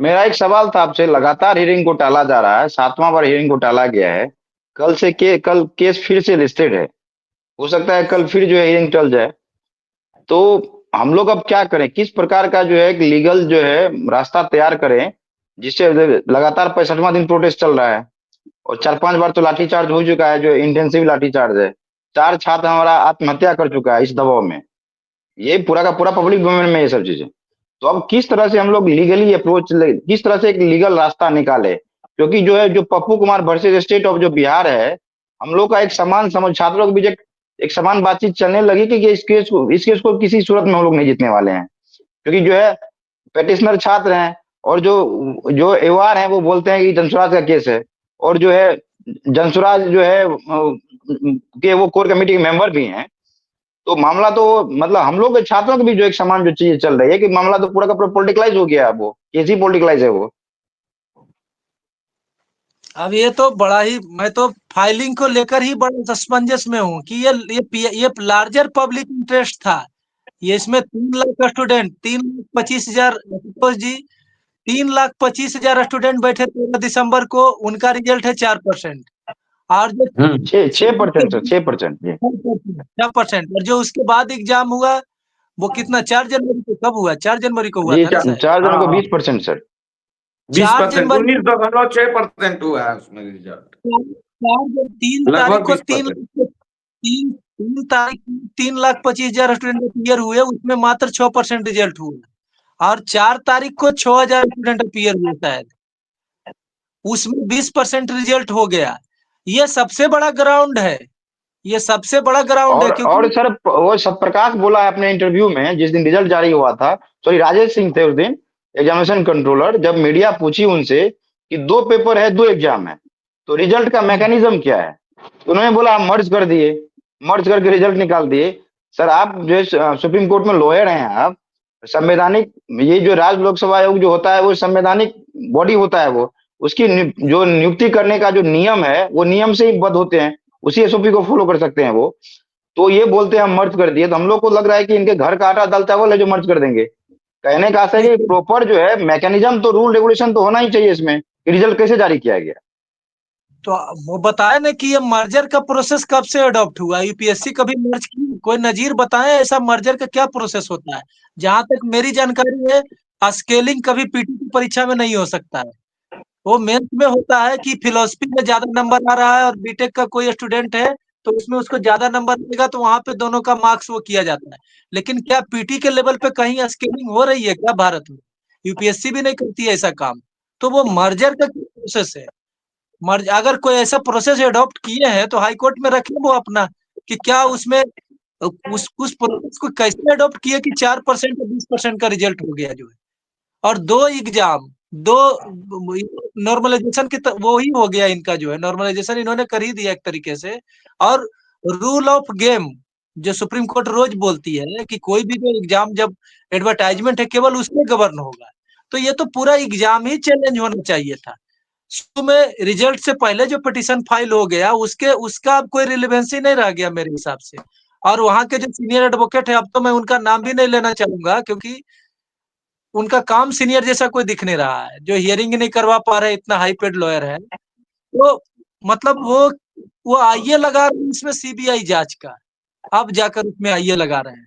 मेरा एक सवाल था आपसे। लगातार हियरिंग को टाला जा रहा है, 7वां बार हियरिंग को टाला गया है। कल केस फिर से लिस्टेड है। हो सकता है कल फिर जो है हियरिंग टल जाए। तो हम लोग अब क्या करें? किस प्रकार का जो है एक लीगल जो है रास्ता तैयार करें, जिससे लगातार 65वां दिन प्रोटेस्ट चल रहा है और 4-5 बार तो लाठीचार्ज हो चुका है, जो इंटेंसिव लाठीचार्ज है। 4 छात्र हमारा आत्महत्या कर चुका है इस दबाव में। ये पूरा का पूरा पब्लिक डोमेन में ये सब चीजें। तो अब किस तरह से हम लोग लीगली अप्रोच ले, किस तरह से एक लीगल रास्ता निकाले? क्योंकि जो है जो Pappu Kumar versus state of जो बिहार है, हम लोग का एक समान समझ, छात्रों के बीच एक समान बातचीत चलने लगी कि इस केस को किसी सूरत में हम लोग नहीं जीतने वाले हैं। क्योंकि जो है पेटिशनर छात्र हैं, और जो जो एवार हैं वो बोलते हैं कि जनसुराज का केस है। और जो है जनसुराज जो है के वो कोर कमेटी के मेंबर भी हैं। तो मामला तो मतलब हम लोग के छात्रों के भी जो एक समान जो चीजें चल रही है कि मामला तो पूरा का पूरा पॉलिटिकलाइज हो गया है। वो कैसी पॉलिटिकलाइज है वो? अब ये तो बड़ा ही, मैं तो फाइलिंग को लेकर ही बड़ा असमंजस में हूँ कि ये लार्जर पब्लिक इंटरेस्ट था। ये इसमें 3 लाख स्टूडेंट, 3,25,000, सपोज जी 3,25,000 स्टूडेंट बैठे 13 दिसंबर को, उनका रिजल्ट है 4%। और जो 6% सर, 6% जी। 6%, और जो उसके बाद एग्जाम हुआ वो कितना, 4 जनवरी को कब हुआ? 4 जनवरी को हुआ जी था ना शायद। 4 जनवरी को हाँ 20% सर। 4 20%, जनवरी 19.6% हुआ है उसमें रिजल्ट। तीन तारीख लगभग को 20%। तीन तीन तारीख 3,25,000 स्टूडेंट अपीयर हुए, उसमें मात्र 6% रिजल्ट हुआ। और 4 तारीख को 6,000 स्टूडेंट अपीयर हुए शायद, उसमें 20% रिजल्ट हो गया। ये सबसे बड़ा ग्राउंड है, ये सबसे बड़ा ग्राउंड है, और क्योंकि सर वो सब प्रकाश बोला है अपने इंटरव्यू में जिस दिन रिजल्ट जारी हुआ था। सॉरी, राजेश सिंह थे उस दिन एग्जामिनेशन कंट्रोलर। जब मीडिया पूछी उनसे कि 2 पेपर है, 2 एग्जाम है, तो रिजल्ट का मैकेनिज्म क्या है, तो उन्होंने बोला हम मर्ज कर दिए, मर्ज करके रिजल्ट निकाल दिए। सर आप जो है सुप्रीम कोर्ट में लॉयर हैं आप, संवैधानिक, ये जो राज्य लोकसभा आयोग जो होता है वो संवैधानिक बॉडी होता है। वो उसकी जो नियुक्ति करने का जो नियम है वो नियम से ही बद्ध होते हैं, उसी एसओपी को फॉलो कर सकते हैं वो। तो ये बोलते हैं हम मर्ज कर दिए, तो हम लोग को लग रहा है कि इनके घर का आटा दाल चावल है जो मर्ज कर देंगे। कहने का आशा है कि प्रॉपर जो है मैकेनिज्म, तो रूल रेगुलेशन तो होना ही चाहिए इसमें कि रिजल्ट कैसे जारी किया गया। तो वो बताए ना कि ये मर्जर का प्रोसेस कब से अडॉप्ट हुआ, यूपीएससी कभी मर्ज की कोई नजीर बताए ऐसा मर्जर का क्या प्रोसेस होता है? जहां तक मेरी जानकारी है, स्केलिंग कभी पीटी की परीक्षा में नहीं हो सकता है। वो मेंस में होता है कि फिलोसफी में ज्यादा नंबर आ रहा है और बीटेक का कोई स्टूडेंट है तो उसमें उसको ज्यादा नंबर मिलेगा, तो वहां पे दोनों का मार्क्स वो किया जाता है। लेकिन क्या पीटी के लेवल पे कहीं स्केलिंग हो रही है क्या भारत में? यूपीएससी भी नहीं करती है ऐसा काम। तो वो मर्जर का प्रोसेस है। मर्ज अगर कोई ऐसा प्रोसेस अडॉप्ट किए हैं तो हाई कोर्ट में रखें वो अपना, कि क्या उसमें उस प्रोसेस को कैसे अडॉप्ट किए कि 4% और 20% का रिजल्ट हो गया जो है। और 2 एग्जाम, दो नॉर्मलाइजेशन की वो ही हो गया इनका, जो है नॉर्मलाइजेशन इन्होंने कर ही दिया एक तरीके से। और रूल ऑफ गेम जो सुप्रीम कोर्ट रोज बोलती है कि कोई भी जो एग्जाम, जब एडवर्टाइजमेंट है केवल उसमें गवर्न होगा। तो ये तो पूरा एग्जाम ही चैलेंज होना चाहिए था। शुरू में रिजल्ट से पहले जो पिटीशन फाइल हो गया उसके उसका अब कोई रिलेवेंसी नहीं रह गया मेरे हिसाब से। और वहां के जो सीनियर एडवोकेट है, अब तो मैं उनका नाम भी नहीं लेना चाहूंगा, क्योंकि उनका काम सीनियर जैसा कोई दिख नहीं रहा है, जो हियरिंग नहीं करवा पा रहे, इतना हाई पेड लॉयर है। तो मतलब वो आईए लगा रहे हैं इसमें सीबीआई जांच का, अब जाकर उसमें आईए लगा रहे हैं।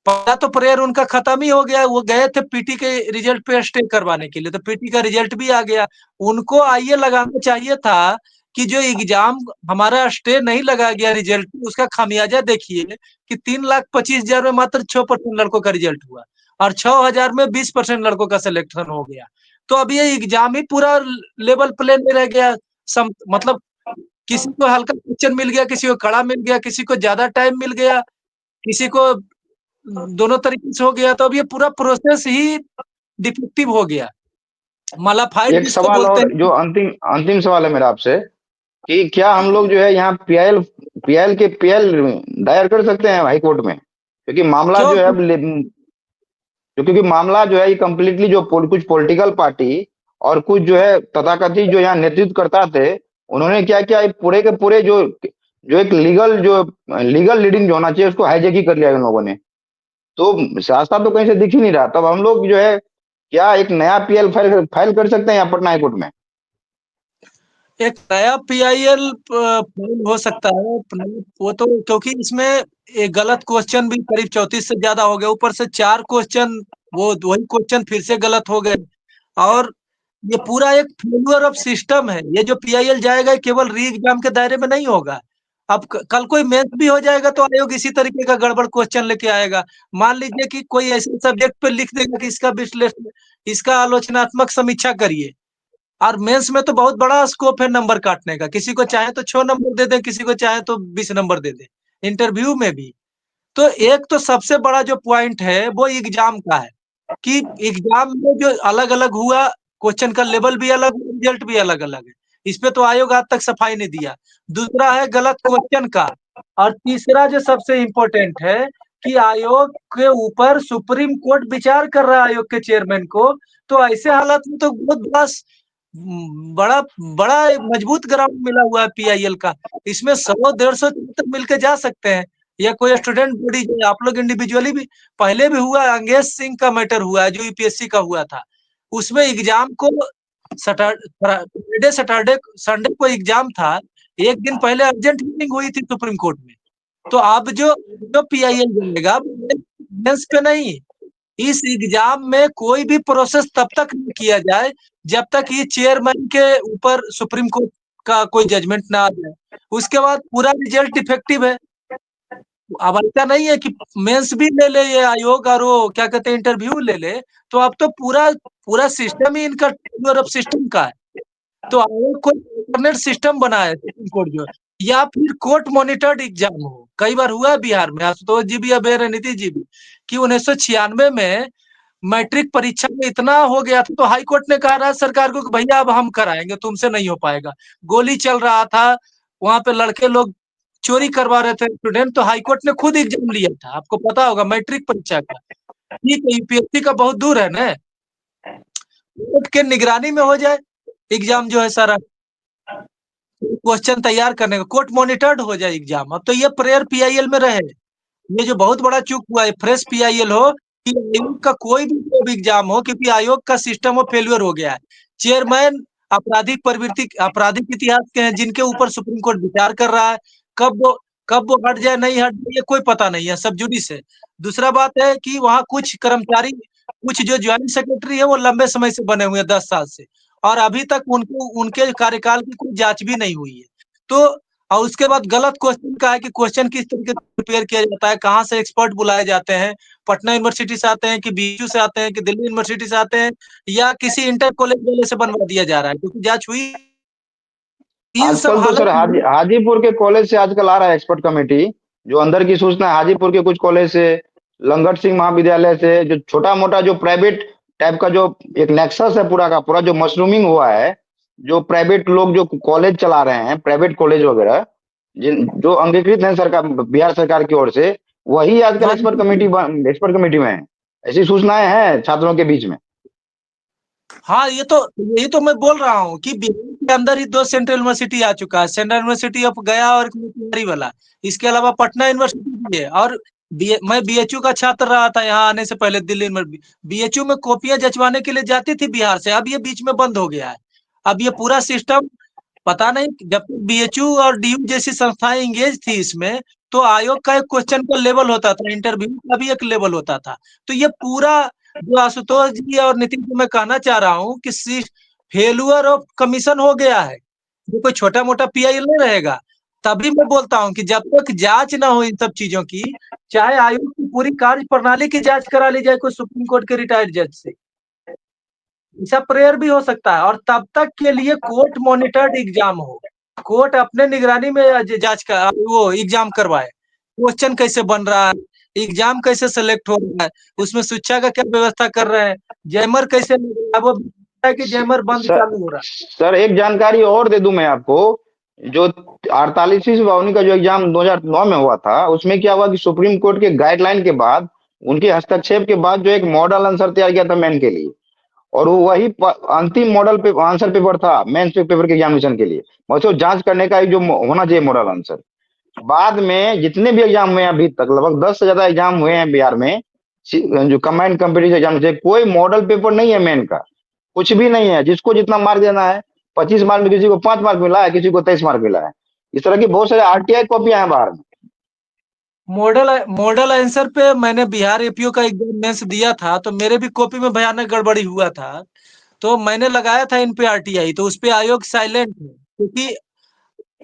पहला तो प्रेयर उनका खत्म ही हो गया, वो गए थे पीटी के रिजल्ट पे स्टे करवाने के लिए, तो पीटी का रिजल्ट भी आ गया। उनको आईए लगाना चाहिए था कि जो एग्जाम हमारा स्टे नहीं लगा गया रिजल्ट, उसका खामियाजा देखिए कि 3,25,000 में मात्र 6% लड़कों का रिजल्ट हुआ और 6,000 में 20% लड़कों का सिलेक्शन हो गया। तो अब ये एग्जाम ही पूरा लेवल प्ले में रह गया। मतलब किसी को हल्का क्वेश्चन मिल गया, किसी को कड़ा मिल गया, किसी को ज्यादा टाइम मिल गया, किसी को दोनों तरीके से हो गया। तो अब ये पूरा प्रोसेस ही डिफेक्टिव हो गया, मलाफाइड एक जिसको सवाल बोलते और, हैं। जो अंतिम अंतिम सवाल है मेरा आपसे, कि क्या हम लोग जो है यहाँ पीआईएल दायर कर सकते हैं हाई कोर्ट में? क्योंकि मामला क्यों? जो है अब क्योंकि मामला जो है ये कम्प्लीटली जो कुछ पॉलिटिकल पार्टी और कुछ जो है तथाकथित जो यहाँ नेतृत्व करता थे, उन्होंने क्या किया, ये पूरे के पूरे जो जो एक लीगल लीडिंग जो होना चाहिए उसको हाईजैक ही कर लिया इन लोगों ने। तो रास्ता तो कहीं से दिख ही नहीं रहा। तब हम लोग जो है क्या एक नया पीएल फाइल फाइल कर सकते हैं यहाँ पटना हाईकोर्ट में? एक नया पीआईएल हो सकता है। वो तो क्योंकि इसमें एक गलत क्वेश्चन भी करीब 34 से ज्यादा हो गए, ऊपर से 4 क्वेश्चन वो वही क्वेश्चन फिर से गलत हो गए। और ये पूरा एक फेल्यूर ऑफ सिस्टम है। ये जो पीआईएल जाएगा ये केवल री एग्जाम के दायरे में नहीं होगा। अब कल कोई मेंस भी हो जाएगा तो आयोग इसी तरीके का गड़बड़ क्वेश्चन लेके आएगा। मान लीजिए कि कोई ऐसे सब्जेक्ट पे लिख देगा कि इसका विश्लेषण, इसका आलोचनात्मक समीक्षा करिए। और मेंस में तो बहुत बड़ा स्कोप है नंबर काटने का, किसी को चाहे तो 6 नंबर दे दे, किसी को चाहे तो 20 नंबर दे दे। इंटरव्यू में भी तो एक तो सबसे बड़ा जो पॉइंट है वो एग्जाम का है कि एग्जाम में जो अलग अलग हुआ, क्वेश्चन का लेवल भी अलग, रिजल्ट भी अलग अलग है। इस पे तो आयोग आज तक सफाई नहीं दिया। दूसरा है गलत क्वेश्चन का। और तीसरा जो सबसे इम्पोर्टेंट है कि आयोग के ऊपर सुप्रीम कोर्ट विचार कर रहा है आयोग के चेयरमैन को। तो ऐसे हालत में तो बहुत बड़ा बड़ा मजबूत ग्राउंड मिला हुआ है पीआईएल का। इसमें 100-150 तक मिलके जा सकते हैं। या कोई स्टूडेंट बॉडी जो आप लोग इंडिविजुअली भी पहले भी हुआ, अंगेज सिंह का मैटर हुआ है जो यूपीएससी का हुआ था। उसमें एग्जाम को फ्राइडे सैटरडे संडे को एग्जाम था, एक दिन पहले अर्जेंट मीटिंग हुई थी सुप्रीम कोर्ट में। तो अब जो जो पीआईएल बनेगा मेंस पे नहीं, इस एग्जाम में कोई भी प्रोसेस तब तक नहीं किया जाए जब तक ये चेयरमैन के ऊपर सुप्रीम कोर्ट का कोई जजमेंट ना आ जाए। उसके बाद पूरा रिजल्ट इफेक्टिव है। अब ऐसा नहीं है कि मेंस भी ले ले ये आयोग और वो क्या कहते हैं इंटरव्यू ले ले। तो अब तो पूरा पूरा सिस्टम ही इनका सिस्टम का है। तो आयोग कोई इंटरनेट सिस्टम बना है सुप्रीम कोर्ट जो, या फिर कोर्ट मॉनिटर्ड एग्जाम हो। कई बार हुआ है बिहार में, आशुतोष जी भी अवेयर है, नीतीश जी भी, कि 1996 में मैट्रिक परीक्षा में इतना हो गया था तो हाई कोर्ट ने कहा राज्य सरकार को कि भैया अब हम कराएंगे, तुमसे नहीं हो पाएगा। गोली चल रहा था, वहां पे लड़के लोग चोरी करवा रहे थे स्टूडेंट, तो हाई कोर्ट ने खुद एग्जाम लिया था। आपको पता होगा मैट्रिक परीक्षा का। ठीक है, यूपीएससी का बहुत दूर है ना, कोर्ट के निगरानी में हो जाए एग्जाम जो है सारा क्वेश्चन तैयार करने का, कोर्ट मॉनिटर्ड हो जाए एग्जाम। अब तो ये प्रेयर पीआईएल में रहे। ये जो बहुत बड़ा चूक हुआ है, फ्रेश पीआईएल हो कि आयोग का कोई भी एग्जाम हो, क्योंकि आयोग का सिस्टम वो फेल्यूर हो गया है। चेयरमैन आपराधिक प्रवृत्ति, आपराधिक इतिहास के हैं, जिनके ऊपर सुप्रीम कोर्ट विचार कर रहा है। कब वो हट जाए नहीं हट जाए ये कोई पता नहीं है, सब जुडिस है। दूसरा बात है कि वहाँ कुछ कर्मचारी, कुछ जो ज्वाइंट सेक्रेटरी है वो लंबे समय से बने हुए हैं, 10 साल से, और अभी तक उनको उनके कार्यकाल की कोई जांच भी नहीं हुई है। तो और उसके बाद गलत क्वेश्चन का है कि क्वेश्चन किस तरीके से प्रिपेयर किया जाता है, कहाँ से एक्सपर्ट बुलाए जाते हैं, पटना यूनिवर्सिटी से आते हैं कि बीयू से आते हैं कि दिल्ली यूनिवर्सिटी से आते हैं, या किसी इंटर कॉलेज वाले से बनवा दिया जा रहा है, क्योंकि जांच हुई। इन सब आजकल तो हालत सर में हाजीपुर के कॉलेज से आजकल आ रहा है एक्सपर्ट कमेटी। जो अंदर की सूचना है, हाजीपुर के कुछ कॉलेज से, लंगट सिंह महाविद्यालय से, जो छोटा मोटा जो प्राइवेट टाइप का जो एक नेक्सस है पूरा का पूरा, जो मशरूमिंग हुआ है, जो प्राइवेट लोग जो कॉलेज चला रहे हैं, प्राइवेट कॉलेज वगैरह, जिन जो अंगीकृत है सरकार, बिहार सरकार की ओर से, वही आजकल एक्सपर्ट कमेटी में है। ऐसी सूचनाएं हैं छात्रों के बीच में। हाँ, ये तो यही तो मैं बोल रहा हूँ कि बिहार के अंदर ही 2 सेंट्रल यूनिवर्सिटी आ चुका है, सेंट्रल यूनिवर्सिटी ऑफ गया और एक मोतिहारी वाला। इसके अलावा पटना यूनिवर्सिटी भी है। और मैं बीएचयू का छात्र रहा था यहाँ आने से पहले दिल्ली में। बीएचयू में कॉपियां जचवाने के लिए जाती थी बिहार से, अब ये बीच में बंद हो गया है। अब ये पूरा सिस्टम पता नहीं, जब तक बीएचयू और डीयू जैसी संस्थाएं इंगेज थी इसमें, तो आयोग का एक क्वेश्चन का लेवल होता था, इंटरव्यू का भी एक लेवल होता था। तो ये पूरा जो आशुतोष जी और नितिन को मैं कहना चाह रहा हूँ कि फेल्यूर ऑफ कमीशन हो गया है। ये कोई छोटा मोटा पीआईएल नहीं रहेगा। तभी मैं बोलता हूँ कि जब तक जांच ना हो इन सब चीजों की, चाहे आयोग की पूरी कार्य प्रणाली की जांच करा ली जाए कोई सुप्रीम कोर्ट के रिटायर्ड जज से, ऐसा प्रेयर भी हो सकता है। और तब तक के लिए कोर्ट मॉनिटर्ड एग्जाम हो, कोर्ट अपने निगरानी में जांच का वो एग्जाम करवाए, क्वेश्चन कैसे बन रहा है, एग्जाम कैसे सेलेक्ट हो रहा है, उसमें शिक्षा का क्या व्यवस्था कर रहे हैं, जैमर कैसे लग रहा है, वो है कि जैमर बंद चालू हो रहा है। सर एक जानकारी और दे दूं मैं आपको। जो 48वीं से 52वीं का जो एग्जाम 2009 में हुआ था, उसमें क्या हुआ कि सुप्रीम कोर्ट के गाइडलाइन के बाद, उनके हस्तक्षेप के बाद जो एक मॉडल आंसर तैयार किया था मेन के लिए, और वो वही अंतिम मॉडल पे आंसर पेपर था मेंस पेपर के एग्जामिनेशन के लिए, मतलब जांच करने का जो होना चाहिए मॉडल आंसर। बाद में जितने भी एग्जाम हुए हैं अभी तक, लगभग 10 से ज्यादा एग्जाम हुए हैं बिहार में, जो कमांड कंपटीशन एग्जाम से कोई मॉडल पेपर नहीं है मेन का, कुछ भी नहीं है। जिसको जितना मार्क देना है, 25 मार्क में किसी को 5 मार्क मिला है, किसी को 23 मार्क मिला है। इस तरह की बहुत सारे आरटीआई कॉपियां हैं बाहर में। मॉडल मॉडल आंसर पे मैंने बिहार एपीओ का एग्जाम मेंस दिया था, तो मेरे भी कॉपी में भयानक गड़बड़ी हुआ था। तो मैंने लगाया था इन पे आरटीआई, तो उस पे आयोग साइलेंट है, क्योंकि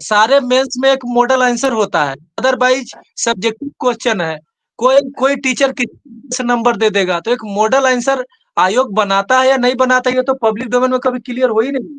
सारे मेंस में एक मॉडल आंसर होता है, अदरवाइज सब्जेक्टिव क्वेश्चन है। कोई कोई टीचर किस नंबर दे देगा, तो एक मॉडल आंसर आयोग बनाता है या नहीं बनाता, ये तो पब्लिक डोमेन में कभी क्लियर हो ही नहीं।